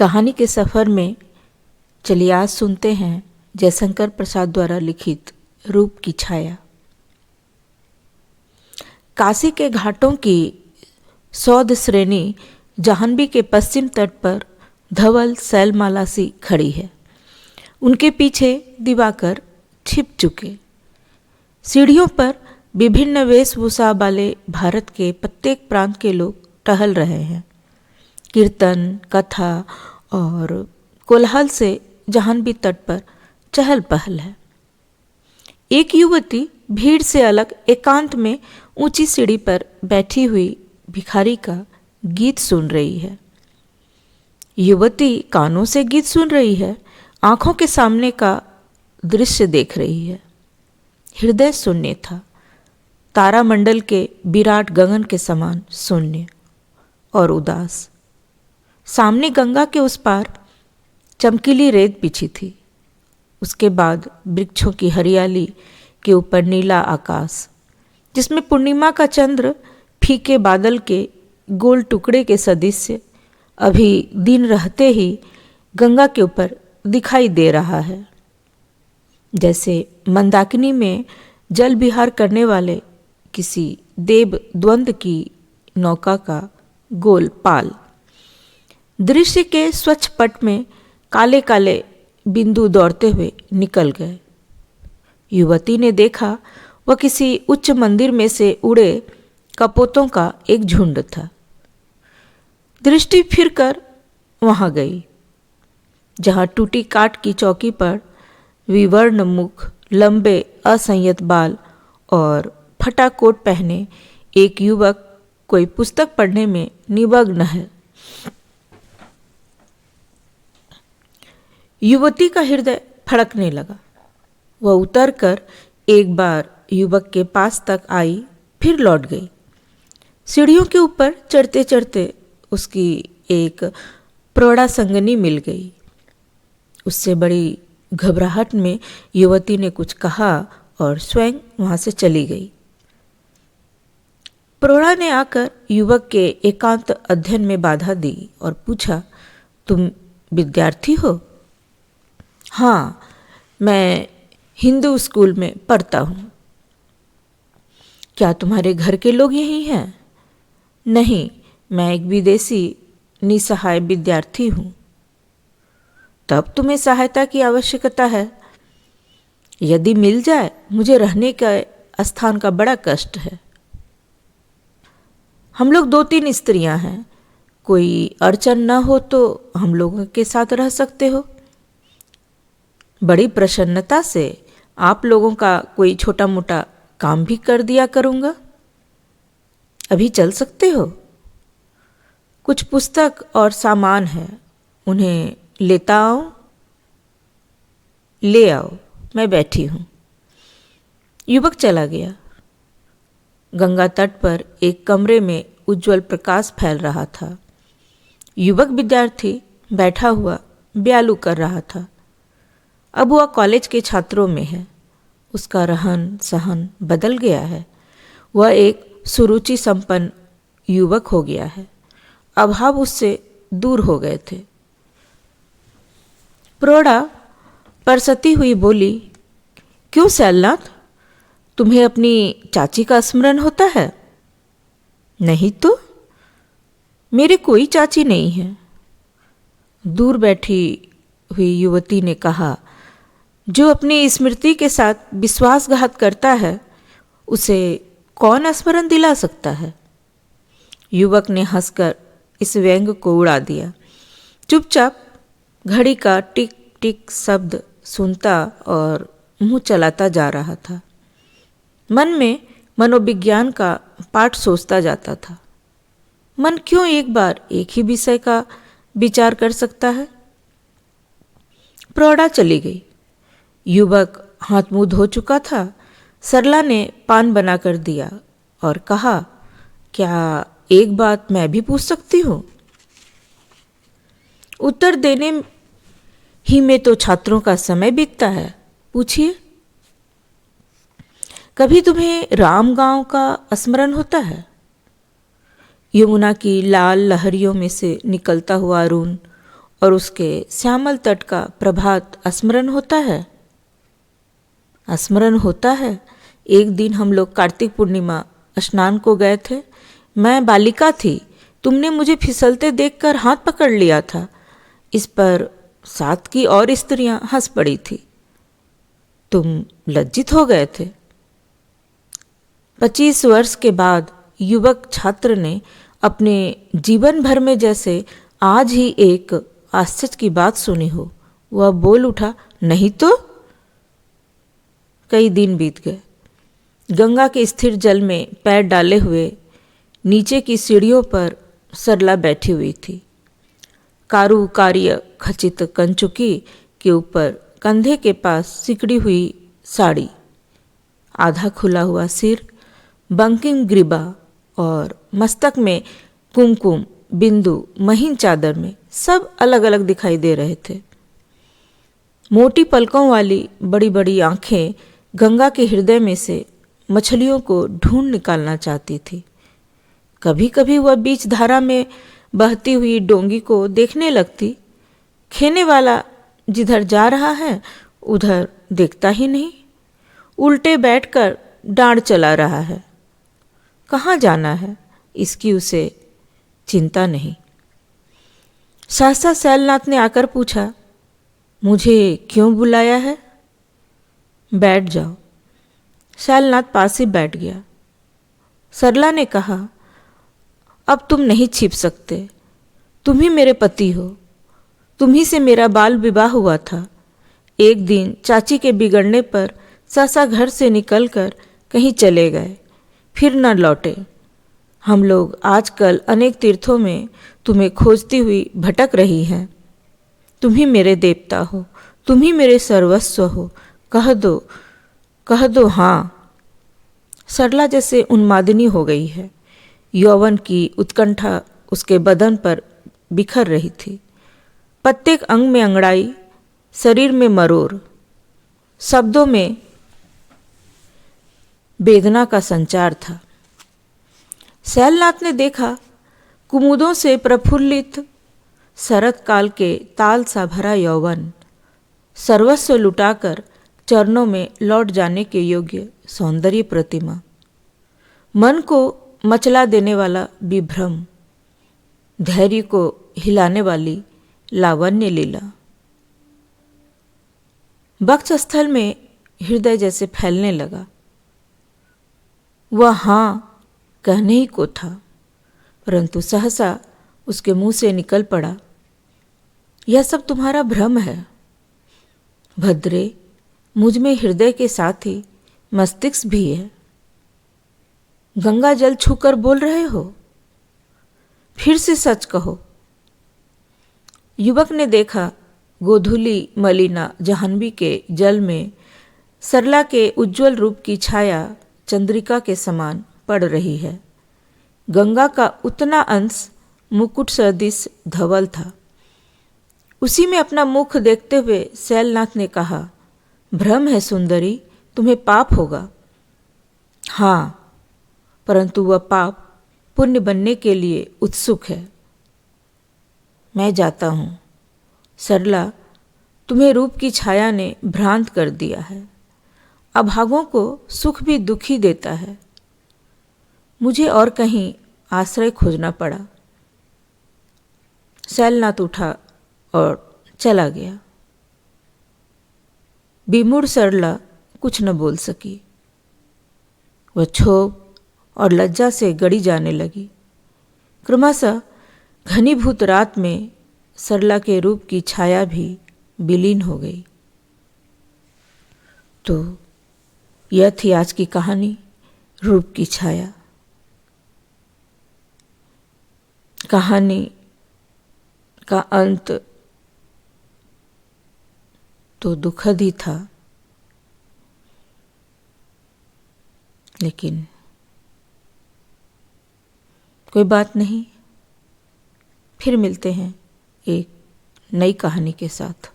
कहानी के सफ़र में चलिए आज सुनते हैं जयशंकर प्रसाद द्वारा लिखित रूप की छाया। काशी के घाटों की सौध श्रेणी जाह्नवी के पश्चिम तट पर धवल शैलमाला सी खड़ी है। उनके पीछे दिवाकर छिप चुके। सीढ़ियों पर विभिन्न वेशभूषा वाले भारत के प्रत्येक प्रांत के लोग टहल रहे हैं। कीर्तन, कथा और कोलाहल से जाह्नवी तट पर चहल पहल है। एक युवती भीड़ से अलग एकांत में ऊंची सीढ़ी पर बैठी हुई भिखारी का गीत सुन रही है। युवती कानों से गीत सुन रही है, आंखों के सामने का दृश्य देख रही है। हृदय शून्य था, तारामंडल के विराट गगन के समान शून्य और उदास। सामने गंगा के उस पार चमकीली रेत बिछी थी। उसके बाद वृक्षों की हरियाली के ऊपर नीला आकाश, जिसमें पूर्णिमा का चंद्र फीके बादल के गोल टुकड़े के सदृश अभी दिन रहते ही गंगा के ऊपर दिखाई दे रहा है। जैसे मंदाकिनी में जल विहार करने वाले किसी देव द्वंद की नौका का गोल पाल। दृश्य के स्वच्छ पट में काले काले बिंदु दौड़ते हुए निकल गए। युवती ने देखा वह किसी उच्च मंदिर में से उड़े कपोतों का एक झुंड था। दृष्टि फिरकर वहां गई, जहां टूटी काठ की चौकी पर विवर्ण मुख, लंबे असंयत बाल और फटा कोट पहने एक युवक कोई पुस्तक पढ़ने में निमग्न है। युवती का हृदय फड़कने लगा। वह उतरकर एक बार युवक के पास तक आई, फिर लौट गई। सीढ़ियों के ऊपर चढ़ते चढ़ते उसकी एक प्रौढ़ा संगनी मिल गई। उससे बड़ी घबराहट में युवती ने कुछ कहा और स्वयं वहां से चली गई। प्रौढ़ा ने आकर युवक के एकांत अध्ययन में बाधा दी और पूछा, तुम विद्यार्थी हो? हाँ, मैं हिंदू स्कूल में पढ़ता हूँ। क्या तुम्हारे घर के लोग यहीं हैं? नहीं, मैं एक विदेशी निसहाय विद्यार्थी हूँ। तब तुम्हें सहायता की आवश्यकता है। यदि मिल जाए, मुझे रहने का स्थान का बड़ा कष्ट है। हम लोग 2-3 स्त्रियां हैं। कोई अड़चन न हो तो हम लोगों के साथ रह सकते हो। बड़ी प्रसन्नता से आप लोगों का कोई छोटा मोटा काम भी कर दिया करूँगा। अभी चल सकते हो? कुछ पुस्तक और सामान है, उन्हें लेता आओ। ले आओ, मैं बैठी हूँ। युवक चला गया। गंगा तट पर एक कमरे में उज्जवल प्रकाश फैल रहा था। युवक विद्यार्थी बैठा हुआ ब्यालू कर रहा था। अब वह कॉलेज के छात्रों में है। उसका रहन सहन बदल गया है। वह एक सुरुचि संपन्न युवक हो गया है। अभाव उससे दूर हो गए थे। प्रौढ़ा परसती हुई बोली, क्यों शैलनाथ, तुम्हें अपनी चाची का स्मरण होता है? नहीं तो मेरे कोई चाची नहीं है। दूर बैठी हुई युवती ने कहा, जो अपनी स्मृति के साथ विश्वासघात करता है उसे कौन स्मरण दिला सकता है? युवक ने हंसकर इस व्यंग को उड़ा दिया। चुपचाप घड़ी का टिक टिक शब्द सुनता और मुंह चलाता जा रहा था। मन में मनोविज्ञान का पाठ सोचता जाता था। मन क्यों एक बार एक ही विषय का विचार कर सकता है? प्रौढ़ा चली गई। युवक हाथ मुंह धो चुका था। सरला ने पान बनाकर दिया और कहा, क्या एक बात मैं भी पूछ सकती हूँ? उत्तर देने ही में तो छात्रों का समय बीतता है। पूछिए। कभी तुम्हें राम गांव का स्मरण होता है? यमुना की लाल लहरियों में से निकलता हुआ अरुण और उसके श्यामल तट का प्रभात स्मरण होता है? स्मरण होता है। एक दिन हम लोग कार्तिक पूर्णिमा स्नान को गए थे। मैं बालिका थी। तुमने मुझे फिसलते देखकर हाथ पकड़ लिया था। इस पर साथ की और स्त्रियां हंस पड़ी थी। तुम लज्जित हो गए थे। 25 वर्ष के बाद युवक छात्र ने अपने जीवन भर में जैसे आज ही एक आश्चर्य की बात सुनी हो। वह बोल उठा, नहीं तो। कई दिन बीत गए। गंगा के स्थिर जल में पैर डाले हुए नीचे की सीढ़ियों पर सरला बैठी हुई थी। कारू कार्य खचित कंचुकी के ऊपर कंधे के पास सिकड़ी हुई साड़ी, आधा खुला हुआ सिर, बंकिम ग्रीबा और मस्तक में कुमकुम बिंदु महीन चादर में सब अलग अलग दिखाई दे रहे थे। मोटी पलकों वाली बड़ी बड़ी आंखें गंगा के हृदय में से मछलियों को ढूंढ निकालना चाहती थी। कभी कभी वह बीच धारा में बहती हुई डोंगी को देखने लगती। खेने वाला जिधर जा रहा है उधर देखता ही नहीं, उल्टे बैठकर डांड चला रहा है। कहाँ जाना है इसकी उसे चिंता नहीं। सहसा सैलनाथ ने आकर पूछा, मुझे क्यों बुलाया है? बैठ जाओ। सैलनाथ पास ही बैठ गया। सरला ने कहा, अब तुम नहीं छिप सकते। तुम ही मेरे पति हो। तुम्ही से मेरा बाल विवाह हुआ था। एक दिन चाची के बिगड़ने पर सहसा घर से निकलकर कहीं चले गए, फिर न लौटे। हम लोग आजकल अनेक तीर्थों में तुम्हें खोजती हुई भटक रही हैं। तुम ही मेरे देवता हो, तुम ही मेरे सर्वस्व हो। कह दो हाँ। सरला जैसे उन्मादिनी हो गई है। यौवन की उत्कंठा उसके बदन पर बिखर रही थी। प्रत्येक अंग में अंगड़ाई, शरीर में मरोड़, शब्दों में वेदना का संचार था। सैलनाथ ने देखा, कुमुदों से प्रफुल्लित शरत काल के ताल सा भरा यौवन सर्वस्व लुटाकर चरणों में लौट जाने के योग्य सौंदर्य प्रतिमा, मन को मचला देने वाला विभ्रम, धैर्य को हिलाने वाली लावण्य लीला। वक्षस्थल में हृदय जैसे फैलने लगा। वह हाँ कहने ही को था, परंतु सहसा उसके मुंह से निकल पड़ा, यह सब तुम्हारा भ्रम है। भद्रे, मुझ में हृदय के साथ ही मस्तिष्क भी है। गंगा जल छूकर बोल रहे हो? फिर से सच कहो। युवक ने देखा, गोधूली मलिना जाह्नवी के जल में सरला के उज्जवल रूप की छाया चंद्रिका के समान पड़ रही है। गंगा का उतना अंश मुकुट सदृश धवल था। उसी में अपना मुख देखते हुए सैलनाथ ने कहा, भ्रम है सुंदरी, तुम्हें पाप होगा। हाँ, परंतु वह पाप पुण्य बनने के लिए उत्सुक है। मैं जाता हूँ। सरला, तुम्हें रूप की छाया ने भ्रांत कर दिया है। अभागों को सुख भी दुखी देता है। मुझे और कहीं आश्रय खोजना पड़ा। सैलनाथ उठा और चला गया। विमूढ़ सरला कुछ न बोल सकी। वह क्षोभ और लज्जा से गड़ी जाने लगी। क्रमशः घनीभूत रात में सरला के रूप की छाया भी विलीन हो गई। तो यह थी आज की कहानी, रूप की छाया। कहानी का अंत तो दुखद ही था, लेकिन कोई बात नहीं, फिर मिलते हैं एक नई कहानी के साथ।